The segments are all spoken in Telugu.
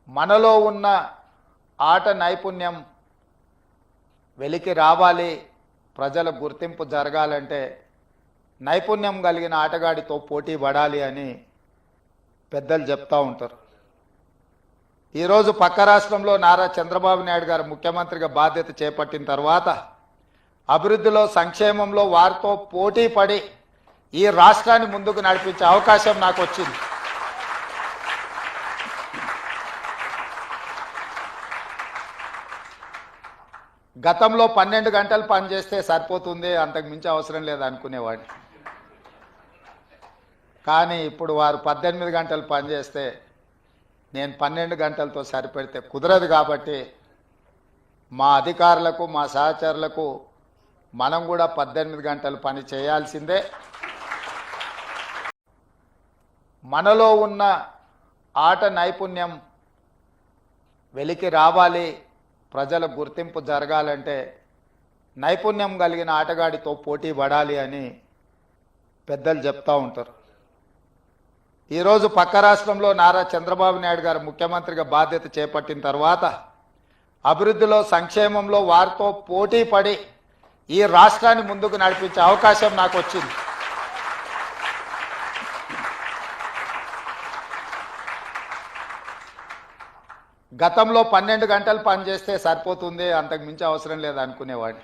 మనలో ఉన్న ఆట నైపుణ్యం వెలికి రావాలి, ప్రజల గుర్తింపు జరగాలంటే నైపుణ్యం కలిగిన ఆటగాడితో పోటీ పడాలి అని పెద్దలు చెప్తా ఉంటారు. ఈరోజు పక్క రాష్ట్రంలో నారా చంద్రబాబు నాయుడు గారు ముఖ్యమంత్రిగా బాధ్యత చేపట్టిన తర్వాత అభివృద్ధిలో, సంక్షేమంలో వారితో పోటీ పడి ఈ రాష్ట్రాన్ని ముందుకు నడిపించే అవకాశం నాకు వచ్చింది. గతంలో 12 గంటలు పనిచేస్తే సరిపోతుంది, అంతకు మించి అవసరం లేదు అనుకునేవాడిని. కానీ ఇప్పుడు వారు 18 గంటలు పనిచేస్తే నేను 12 గంటలతో సరిపెడితే కుదరదు. కాబట్టి మా అధికారులకు, మా సహచరులకు మనం కూడా 18 గంటలు పని చేయాల్సిందే. మనలో ఉన్న ఆట నైపుణ్యం వెలికి రావాలి, ప్రజల గుర్తింపు జరగాలంటే నైపుణ్యం కలిగిన ఆటగాడితో పోటీ పడాలి అని పెద్దలు చెప్తా ఉంటారు. ఈరోజు పక్క రాష్ట్రంలో నారా చంద్రబాబు నాయుడు గారు ముఖ్యమంత్రిగా బాధ్యత చేపట్టిన తర్వాత అభివృద్ధిలో, సంక్షేమంలో వారితో పోటీ పడి ఈ రాష్ట్రాన్ని ముందుకు నడిపించే అవకాశం నాకు వచ్చింది. గతంలో 12 గంటలు పనిచేస్తే సరిపోతుంది, అంతకు మించి అవసరం లేదు అనుకునేవాడిని.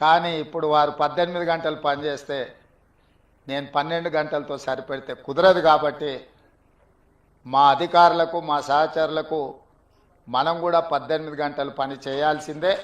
కానీ ఇప్పుడు వారు 18 గంటలు పనిచేస్తే నేను 12 గంటలతో సరిపెడితే కుదరదు. కాబట్టి మా అధికారులకు, మా సహచరులకు మనం కూడా 18 గంటలు పని చేయాల్సిందే.